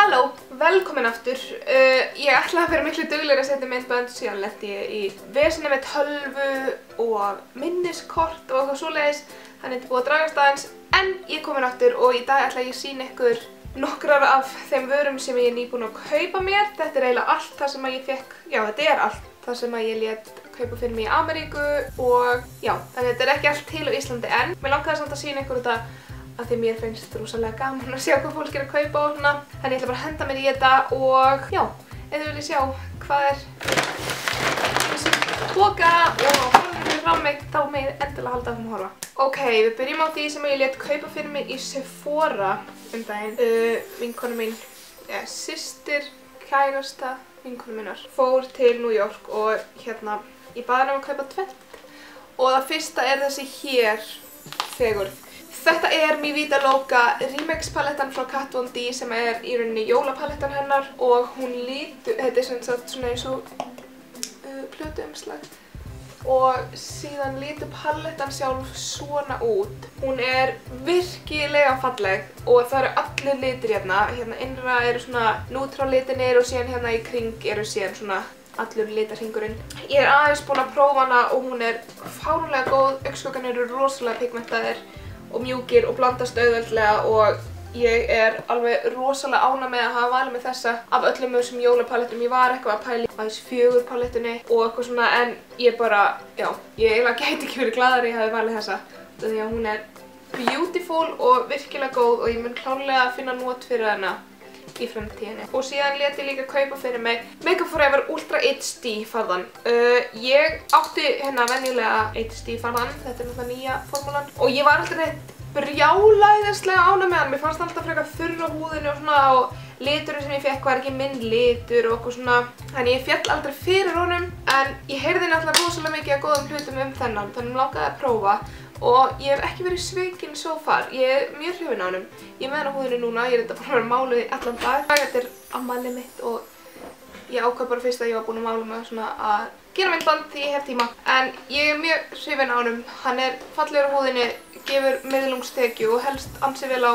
Halló, velkomin aftur. Ég ætlaði að vera miklu duglegri að setja myndbönd, síðan lenti ég í veseni með tölvu og minniskort og eitthvað svoleiðis. Þannig þetta búið að dragast aðeins, en ég er komin aftur og í dag ætla ég að sýna ykkur nokkrar af þeim vörum sem ég er nýbúin að kaupa mér. Þetta er eiginlega allt það sem ég fekk, já þetta er allt það sem ég lét kaupa fyrir mig í Ameríku og já, þannig þetta er ekki allt til á Íslandi en mér langaði samt að sýna ykkur þetta að því mér finnst rosalega gaman að sjá hvað fólk er að kaupa og svona. Þannig ég ætla bara að henda mér í þetta og já, ef þið viljið sjá hvað er þessi poka og horfum við frá mig, þá megið endilega halda áfram að horfa. Ok, við byrjum á því sem ég lét kaupa fyrir mig í Sephora daginn. Vinkonu mín, systir, kærasta vinkonu minnar, fór til New York og hérna, ég baði hana að kaupa tvennt. Og það fyrsta er þessi hér fegurð. Þetta er Mi Vida Loca Remix palettan frá Kat Von D sem er í rauninni jólapalettan hennar og hún lítur, þetta er sem sagt svona eins og plötuumslag og síðan lítur palettan sjálf svona út. Hún er virkilega falleg og það eru allir litir hérna. Hérna innra eru svona neutral litirnir og síðan hérna í kring eru síðan svona allur litarhringurinn. Ég er aðeins búin að prófa hana og hún er fáránlega góð. Augnskuggarnir eru rosalega pigmentaðir og mjúkir og blandast auðveldlega og ég er alveg rosalega ánægð með að hafa valið með þessa af öllum þessum jólapalettum. Ég var eitthvað að pæla í Ice 4 palettunni og eitthvað svona en ég bara, já, ég eiginlega gæti ekki verið glaðari ég hafi valið þessa því að hún er beautiful og virkilega góð og ég mun klárlega finna not fyrir hana í framtíðinni. Og síðan lét ég líka kaupa fyrir mig Make Up For Ever Ultra HD farðan. Ég átti hérna venjulega HD farðan, þetta er náttúrulega nýja formúlan og ég var alltaf neitt brjálæðislega ánægð með hann. Mér fannst alltaf frekar þurr á húðinu og svona og liturinn sem ég fekk var ekki minn litur og eitthvað svona. Þannig ég féll aldrei fyrir honum en ég heyrði náttúrulega rosalega mikið af góðum hlutum þennan þannig mér langaði að prófa. Og ég hef ekki verið svikin so far. Ég er mjög hrifin á honum. Ég er með hann á húðinu núna, ég er þetta bara að vera máluð í allan dag. Þetta er afmælið mitt og ég ákvað bara fyrst að ég var búin að mála mig svona að gera myndband því ég hef tíma. En ég er mjög hrifin á honum. Hann er fallegur á húðinu, gefur miðlungstekju og helst ansi vel á.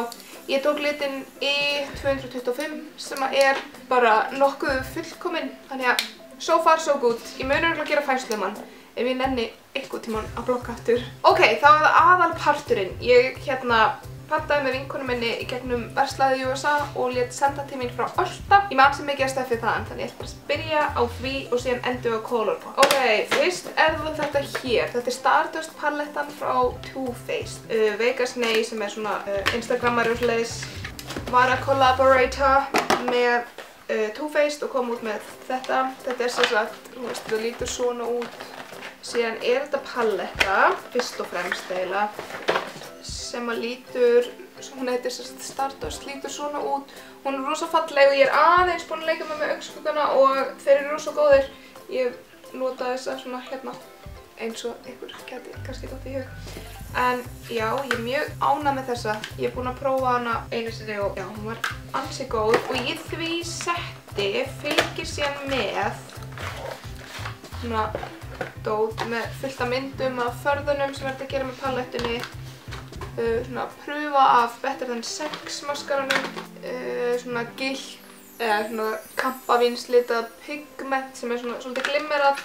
Ég tók litinn í 225 sem er bara nokkuð fullkominn. Þannig að so far so good. Ég mun örugglega gera færslu um hann ef ég nenni einhvern tímann að blokka aftur. Ok, þá er það aðalparturinn. Ég pantaði með vinkonu minni í gegnum verslaðið í USA og lét senda til mín frá Ulta. Ég með ansi mikið að stöffi þaðan, þannig ég ætla bara að byrja á því og síðan endum við á Colourpop. Ok, fyrst er það þetta hér. Þetta er Stardust palettan frá Too Faced. Vegas Nay sem er svona Instagrammari og svoleiðis var að collaborator með Too Faced og kom út með þetta. Þetta er sem sagt, þú veist, það lítur svona út. Síðan er þetta paletta, fyrst og fremst eiginlega, sem að lítur, hún heitir Stardust, lítur svona út. Hún er rosa falleg og ég er aðeins búin að leika með augnskugana og þeir eru rosa góðir. Ég nota þessa svona hérna eins og ykkur gæti kannski dottið í hug. En já, ég er mjög ánægð með þessa. Ég er búin að prófa hana einu sinni og já, hún var ansi góð. Og í því setti fylgir síðan með svona dót með fullt af myndum af förðunum sem verður að gera með palettunni. Svona prufa af Better Than Sex maskaranum, svona gilt, svona kampavínslit pigment sem er svona svolítið glimmerað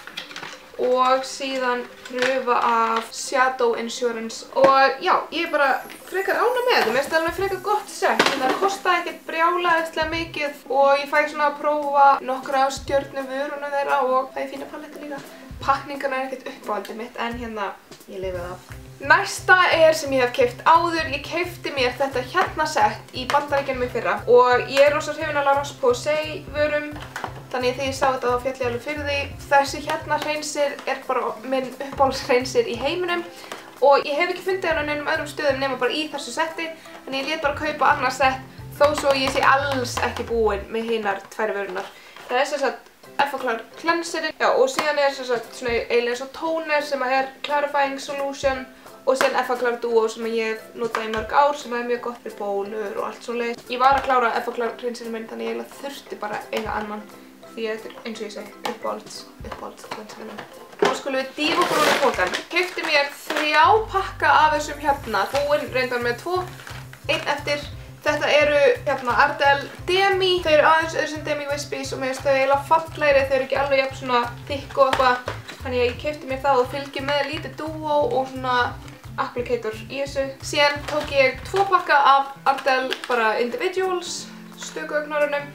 og síðan prufa af Shadow Insurance og já, ég er bara frekar ánægð með þetta. Mér finnst það alveg frekar gott sett. Það kostaði ekkert brjálæðislega mikið og ég fæ svona að prófa nokkra af stjörnuvörunum þeirra og það er fína paletta líka. Pakningarna er ekkert uppáhaldið mitt en hérna, ég lifi það af. Næsta er sem ég hef keypt áður. Ég keypti mér þetta hérna sett í Bandaríkjunum í fyrra og ég er rosa hrifin af La Roche-Posay vörum þannig þegar ég sá þetta þá féll ég alveg fyrir því. Þessi hérna hreinsir er bara minn uppáhaldshreinsir í heiminum og ég hef ekki fundið hann á neinum öðrum stöðum nema bara í þessu setti þannig ég lét bara kaupa annað sett þó svo ég sé alls ekki búin með hinar tvær vörunar. Það er sem sagt Effaclar Cleanserinn, já og síðan er sem sagt svona eiginlega eins og tóner sem er Clarifying Solution og síðan Effaclar Duo sem ég hef notað í mörg ár sem er mjög gott fyrir bólur og allt svoleiðis. Ég var að klára Effaclar hreinsirinn minn þannig ég eiginlega þurfti bara eiga annan því þetta er eins og ég segi uppáhalds hreinsirinn minn. Nú skulum við dýfa okkur úr í pokann. Keypti mér 3 pakka af þessum hérna, búinn reyndar með 2, einn eftir. Þetta eru hérna Ardell Demi. Þau eru aðeins öðru sem Demi Wispies og mér finnst þau eiginlega fallegri, þau eru ekki alveg jafn svona þykk og eitthvað. Þannig að ég keypti mér það og fylgir með lítið dúo og svona applicator í þessu. Síðan tók ég 2 pakka af Ardell bara individuals, stöku augnhárunum.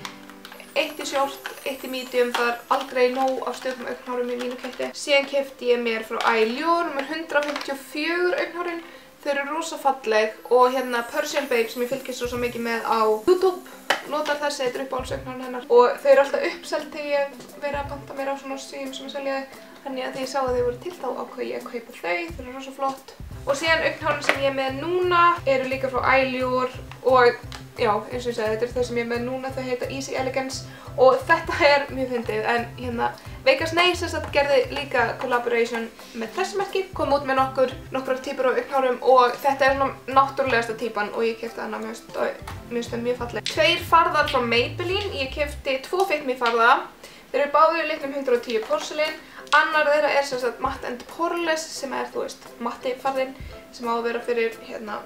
1 í short, 1 í medium, það er aldrei nóg af stökum augnhárum í mínu keypti. Síðan keypti ég mér frá Eyelure nr. 154 augnhárin. Þau eru rosa falleg og hérna Persian Babe sem ég fylgist rosa mikið með á YouTube notar þessi, þetta er uppáhalds augnhárin hennar. Og þau eru alltaf uppselt þegar ég verið að panta mér á svona síðum sem ég selja þau. Þannig að þegar ég sá að þau voru til þá ákvað ég að kaupa þau eru rosa flott. Og síðan augnhárin sem ég er með núna eru líka frá Eyelure og já, eins og ég segi, þetta er þau sem ég er með núna, þau heita Easy Elegance og þetta er mjög fyndið en hérna Vegas Nails gerði líka collaboration með þessi merki, kom út með nokkrar típur af augnhárum og þetta er svona náttúrulegasta típan og ég keypti hana mjög falleg. 2 farðar frá Maybelline, ég keypti 2 Fit Me farða, þeir eru báðir í litnum 110 porcelain, annar þeirra er Matte and Poreless sem er, þú veist, matti farðinn sem á að vera fyrir hérna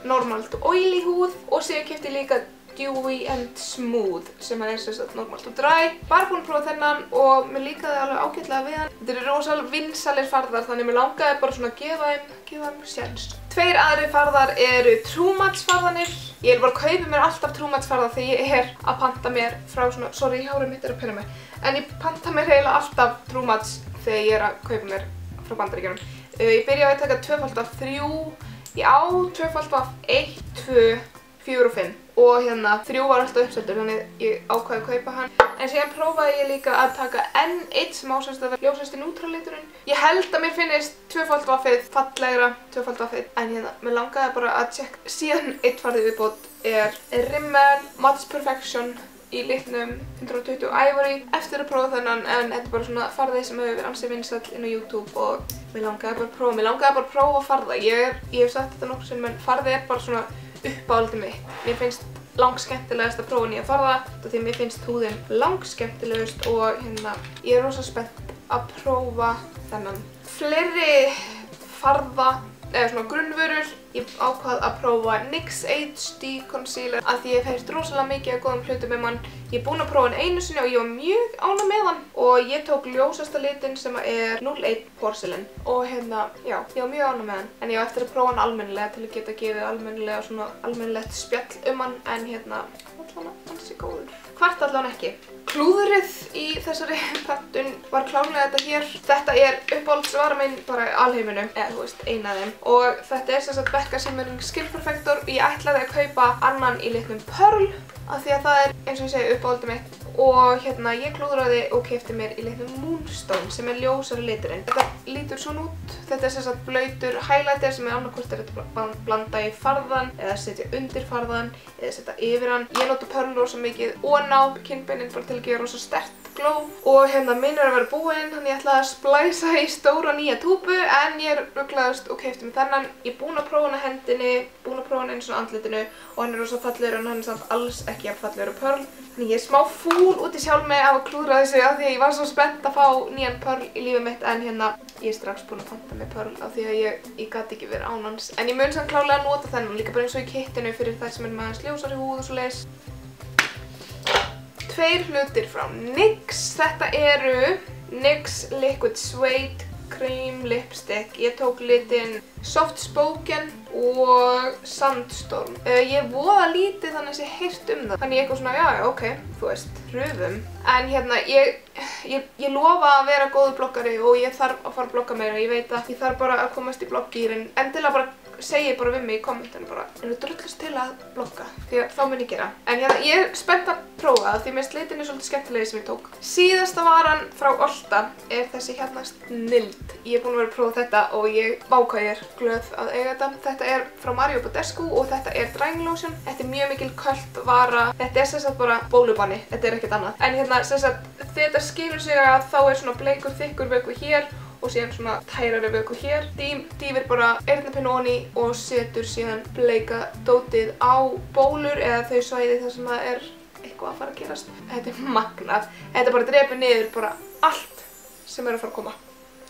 normalt og oily húð og síðan keypti ég líka Dewy and Smooth sem er normalt og dry. Bara búin að prófa þennan og mér líkaði alveg ágætlega við hann. Þetta eru rosalega vinsalir farðar þannig mér langaði bara svona að gefa þeim séns. 2 aðrir farðar eru True Match farðanir. Ég er bara að kaupa mér alltaf True Match farða þegar ég er að panta mér frá svona, sorry, hárið mitt er að pera mig. En ég panta mér eiginlega alltaf True Match þegar ég er að kaupa mér frá Bandaríkjunum. Ég byrjaði að taka 2x3. Ég á 2x1, 2, 4 og 5 og hérna 3 var alltaf uppseldur þannig ég ákvaði að kaupa hann. En síðan prófaði ég líka að taka N1 sem ásæst að vera ljósasti nútraliturinn. Ég held að mér finnist 2x-vaffið fallegra, 2x-vaffið en hérna mér langaði bara að tjekka. Síðan 1 farði viðbót er Rimmel Match Perfection í litnum 120 Ivory eftir að prófa þennan en þetta er bara svona farði sem hefur verið ansi vinsæll inn á YouTube og mér langaði bara að prófa farða. Ég hef sagt þetta nokkuð sinnum en farði er bara svona uppáhaldið mitt. Mér finnst langskemmtilegast að prófa nýja farða því mér finnst húðin langskemmtilegust og hérna ég er rosa spennt að prófa þennan. Fleiri farða eða svona grunnvörur. Ég ákvað að prófa NYX HD Concealer af því ég hef heyrt rosalega mikið af góðum hlutum um hann. Ég er búin að prófa hann einu sinni og ég var mjög ánægð með hann og ég tók ljósasta litinn sem er 01 Porcelain og hérna, já, ég var mjög ánægð með hann en ég á eftir að prófa hann almennilega til að geta gefið almennilega svona almennilegt spjall um hann en hérna, allan ansi góður. Hvart allan ekki. Klúðrið í þessari pöntun var klárlega þetta hér. Þetta er uppáhaldsvara minn bara í alheiminum, eða þú veist, eina af þeim. Og þetta er sem sagt Becca Shimmering Skin Perfector og ég ætlaði að kaupa annan í litnum Pearl af því að það er, eins og ég segi, uppáhaldið mitt. Og hérna ég klúðraði og keypti mér í litnum Moonstone sem er ljósari liturinn. Þetta lítur svona út. Þetta er sem sagt blautur highlighter sem er annarkvort að blanda í farðan eða setja undir farðan eða setja yfir hann. Ég nota Pearl rosa mikið og ná kinnbeinin bara til að gefa rosa sterkt glow. Og hérna minn er að vera búinn, þannig ég ætlaði að splæsa í stóra nýja túpu en ég ruglaðist og keypti mér þennan. Ég er búin að prófa hann á hendinni, búin að prófa hann eins og andlitinu og hann er rosa fallegur en hann er samt alls ekki jafn fallegur á Pearl. Þannig ég er smá fúl út í sjálf mig af að klúðra þessu af því að ég var svo spennt að fá nýjan Pearl í lífið mitt en hérna ég er strax búin að panta með Pearl af því að ég gat ekki verið án hans. En ég mun samt klárlega að nota þennan líka bara eins og í kittinu fyrir þær sem er með aðeins ljósari húð og svoleiðis. 2 hlutir frá NYX. Þetta eru NYX Liquid Suede Cream Lipstick. Ég tók litinn Soft Spoken og Sandstorm. Ég er voða lítið þannig að ég heyrt um það. Þannig ég eitthvað svona, já, ok, þú veist, hrufum. En hérna, ég lofa að vera góður bloggari og ég þarf að fara að blogga meira. Ég veit að ég þarf bara að komast í blogggírinn. Endilega bara segi bara við mig í kommentinu bara en þú drullast til að blogga því að þá mun ég gera. En hérna, ég er spennt að prófa það því mér finnst litin svolítið skemmtilegi sem ég tók. Síðasta varan frá Ulta er þessi hérna snilld. Ég er búin að vera að prófa þetta og ég vákvað ég er glöð að eiga þetta. Þetta er frá Mario Badescu og þetta er drying lotion. Þetta er mjög mikil köld vara. Þetta er sem sagt bara bólubanni, þetta er ekkert annað. En hérna, sem sagt, þetta skilur sig að þá er svona bleikur þykkur vökvi hér og síðan svona tærari vökvi hér. Dýfir bara eyrnapinnu ofan í og setur síðan bleika dótið á bólur eða þau svæði þar sem það er eitthvað að fara að gerast. Þetta er magnað. Þetta bara drepur niður bara allt sem er að fara að koma.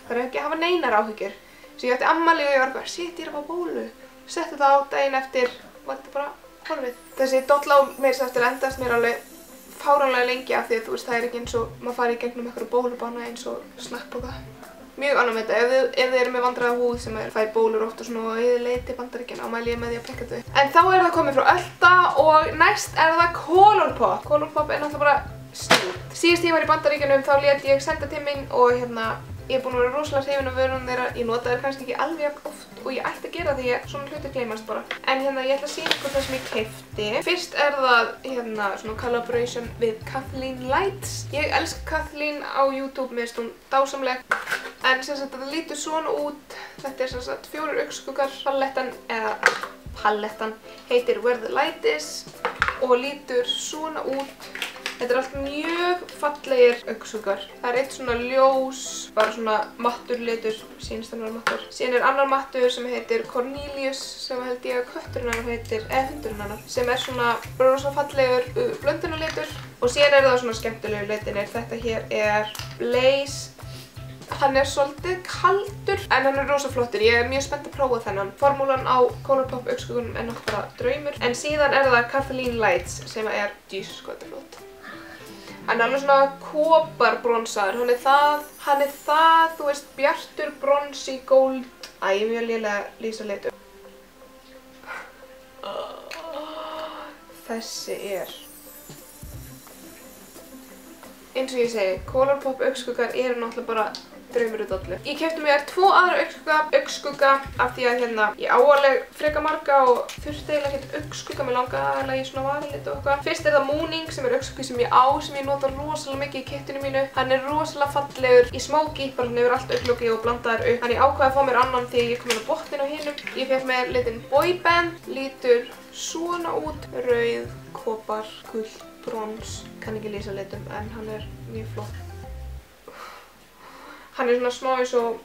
Það er ekki að hafa neinar áhyggjur. Svo ég ætti afmæli og ég var bara, shit, ég er að fá bólu. Setti það á daginn eftir og þetta bara horfið. Þessi dolla á meira eftir endast mér alveg fáránlega lengi af því að þú veist það er ekki eins og maður fari í gegnum einhverju bólubána eins og snakkboka. Mjög ánægð með þetta. Ef þið eru með vandræða húð sem fær bólur oft og svona og eða leið til Bandaríkjanna þá mæli ég með því að prikka þau. En þá er það komið frá Ölta og næst er það Colourpop. Colourpop er náttúrulega bara snill. Síðast ég var í Bandaríkjunum þá lét ég senda til mín og ég er búin að vera rosalega hrifin af vörunum þeirra. Ég nota þær kannski ekki alveg jafn oft og ég ætti að gera því að svona hlutir gleymast bara. En ég ætla að sýna ykkur það sem ég keypti. Fyrst er það svona collaboration við Kathleen Lights. Ég elska Kathleen á YouTube, mér finnst hún dásamleg. En sem sagt þetta lítur svona út. Þetta er sem sagt 4 augnskuggar. Palettan heitir Where the Light Is og lítur svona út. Þetta er allt mjög fallegir augnskuggar. Það er eitt svona ljós, bara svona mattur litur, sýnist hann vera mattur. Síðan er annar mattur sem heitir Cornelius, sem held ég að kötturinn hennar heitir, eða hundurinn hennar, sem er svona rosa fallegur blöndunarlitur. Og síðan er það svona skemmtilegu litinir. Þetta hér er Blaze. Hann er svolítið kaldur, en hann er rosa flottur. Ég er mjög spennt að prófa þennan. Formúlan á Colourpop augnskuggunum er náttúrulega draumur. En síðan er það Kathleen Lights, sem er Jesus, hvað þetta er flott. Hann er alveg svona koparbronsar, hann er það, þú veist, bjartur bronsi góld. Ég er mjög lélega að lýsa litum. Þessi er. Eins og ég segi, Colourpop augnskuggar eru náttúrulega bara draumur út allir. Ég keypti mér 2 aðra augnskugga af því að ég á alveg frekar marga og þurfti eiginlega ekkert augnskugga, mér langaði eiginlega í svona varalit og eitthvað. Fyrst er það Mooning sem er augnskuggi sem ég nota rosalega mikið í kittinu mínu. Hann er rosalega fallegur í smóki, bara hann hefur allt augnloki og blandaður upp. Þannig ég ákvaði að fá mér annan því ég kom inn á botninn á hinum. Ég fékk mér litinn Boyband, lítur svona út, rauð, kopar, gult, brons. Kann ekki lýsa litum en hann er mjög flott. Hann er svona smá eins og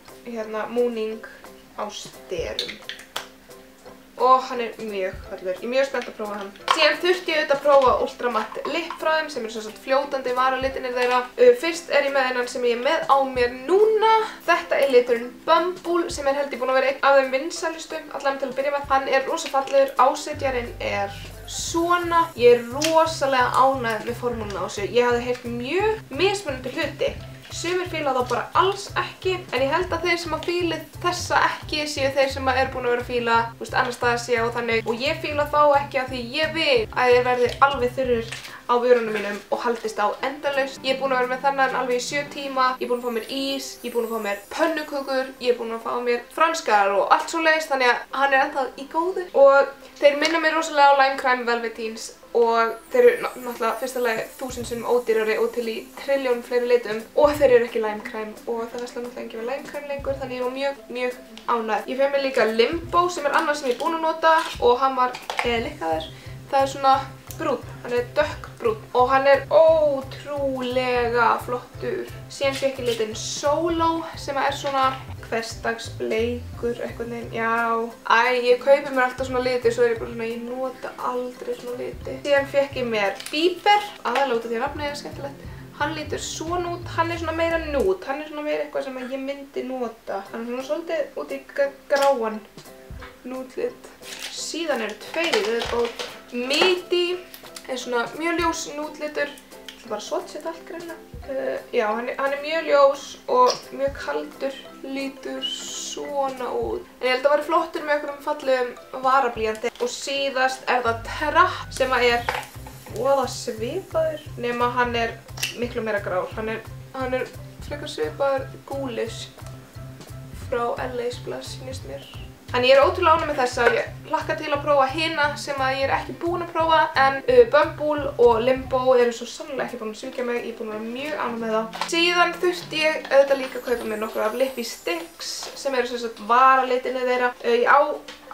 Mooning á sterum. Og hann er mjög fallegur. Ég er mjög spennt að prófa hann. Síðan þurfti ég auðvitað að prófa Ultra Matte Lip frá þeim sem er svona fljótandi varalitinir þeirra. Fyrst er ég með þennan sem ég er með á mér núna. Þetta er liturinn Bumble sem er held ég búin að vera einn af þeim vinsælustu, allavega til að byrja með. Hann er rosa fallegur, ásetjarinn er svona. Ég er rosalega ánægð með formúluna á þessu. Ég hafði heyrt mjög mismunandi hluti. Sumir fíla þá bara alls ekki, en ég held að þeir sem að fíli þessa ekki séu þeir sem eru búin að vera að fíla annars staðar séu og þannig. Og ég fíla þá ekki af því ég vil að þeir verði alveg þurrir á vörunum mínum og haldist á endalaust. Ég er búin að vera með þennan alveg í 7 tíma, ég er búin að fá mér ís, ég er búin að fá mér pönnukökur, ég er búin að fá mér franskar og allt svoleiðis, þannig að hann er ennþá í góðu. Og þeir minna mér rosalega á Lime Crime Velveteens og þeir eru náttúrulega fyrsta lagi 1000 sinnum ódýrari og til í trilljón fleiri litum og þeir eru ekki Lime Crime og það verslar náttúrulega ekki með Lime Crime lengur, þannig ég var mjög ánægð. Ég fékk mér líka Limbo sem er annar sem ég er búin að nota og hann var likkaður. Það er svona brúnn, hann er dökkbrúnn og hann er ótrúlega flottur. Síðan fékk ég litinn Solo sem er svona hversdagsbleikur eitthvað neginn, ég kaupi mér alltaf svona liti svo er ég bara svona, ég nota aldrei svona liti. Síðan fékk ég mér Bieber, aðalega út af því að nafnið er skemmtilegt. Hann lítur svona út, hann er svona meira nude, hann er svona meira eitthvað sem ég myndi nota. Hann er svona svolítið út í gráan nude lit. Síðan eru 2 í viðbót. Midi er svona mjög ljós nude litur. Ég ætla bara að swatcha þetta allt greinlega. Hann er mjög ljós og mjög kaldur, lítur svona út. En ég held að það væri flottur með einhverjum fallegum varablýanti. Og síðast er það Trapp sem er voða svipaður nema hann er miklu meira grár. Hann er frekar svipaður Ghoulish frá LA Splash, sýnist mér. En ég er ótrúlega ánægð með þessa, ég hlakka til að prófa hina sem ég er ekki búin að prófa en Bumble og Limbo eru svo sannlega ekki búin að svíkja mig, ég er búin að vera mjög ánægð með þá. Síðan þurfti ég auðvitað líka að kaupa mér nokkur af Lippy Sticks sem eru sem sagt varalitinni þeirra. Ég á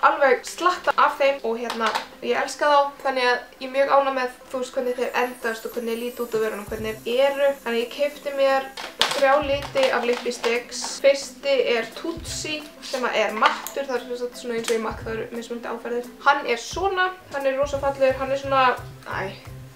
alveg slatta af þeim og ég elska þá, þannig að ég er mjög ánægð með þú veist hvernig þeir endast og hvernig þeir líta út á vörunum, hvernig þeir eru. Þannig ég keypti mér 3 liti af Lippy Sticks. Fyrsti er Tootsie sem er mattur, það er svona eins og í MAC, það eru mismunandi áferðir. Hann er svona, hann er rosa fallegur, hann er svona,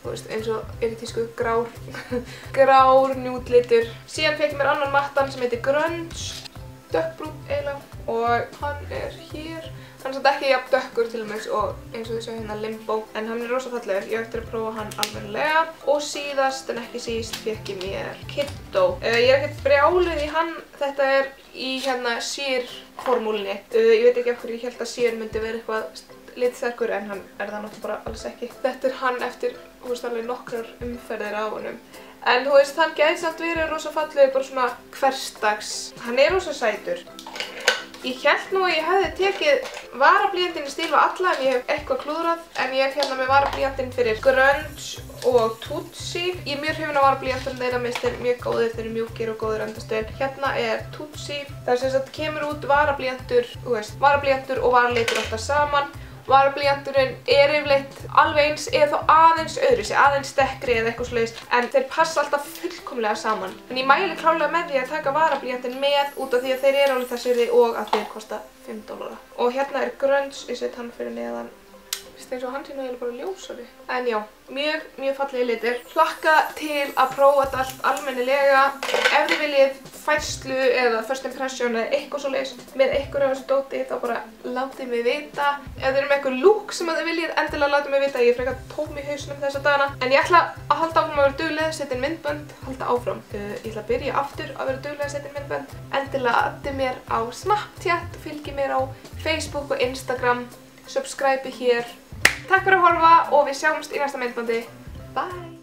þú veist, eins og er í tísku grár nude litur. Síðan fékk ég mér annan mattan sem heitir Grunge, dökkbrúnn eiginlega og hann er hér. Hann er samt ekki jafn dökkur til dæmis og eins og þið sjá hérna Limbo, en hann er rosa fallegur. Ég á eftir að prófa hann almennilega. Og síðast en ekki síst fékk ég mér Kiddo. Ég er ekkert brjáluð í hann. Þetta er í hérna Sheer formúlunni. Ég veit ekki af hverju ég held að Sheer myndi vera eitthvað litsterkur en hann er það náttúrulega bara alls ekki. Þetta er hann eftir, þú veist, alveg nokkrar umferðir af honum. En þú veist, hann gæti samt verið rosa fallegur, bara svona hversdags. Hann er rosa sætur. Ég hélt nú að ég hefði tekið varablýantinn í stíl við alla en ég hef eitthvað klúðrað. En ég er hérna með varablýantinn fyrir Grunge og Tootsie. Ég er mjög hrifin af varablýantunum þeirra, mér finnst þeir mjög góðir, þeir eru mjúkir og góðir endastöðin. Hérna er Tootsie. Það er sem sagt kemur út varablýantur, þú veist, varablýantur og varalitur alltaf saman. Varablýanturinn er yfirleitt alveg eins eða þá aðeins öðruvísi, aðeins dekkri eða eitthvað svoleiðis, en þeir passa alltaf fullkomlega saman. En ég mæli klárlega með því að taka varablýantinn með út af því að þeir eru alveg þess virði og að þeir kosta $5. Og hérna er Grunge, ég set hann fyrir neðan. Vist eins og hann sé nú eiginlega bara ljósari. En já, mjög fallegi litir. Hlakka til að prófa þetta allt almennilega. Ef þið viljið færslu eða first impression eða eitthvað svoleiðis með einhverju af þessu dóti þá bara látið mig vita. Ef þið eru með eitthvað look sem þið viljið endilega látið mig vita. Ég er frekar tóm í hausnum þessa dagana. En ég ætla að halda áfram að vera dugleg, setja inn myndbönd, halda áfram. Ég ætla að byrja aftur að vera dugleg að setja inn myndbönd. Endilega addi mér á Snapchat, fylgi mér á Facebook og Instagram, subscribe hér. Takk fyrir að horfa og við sjáumst í næsta myndbandi. Bye!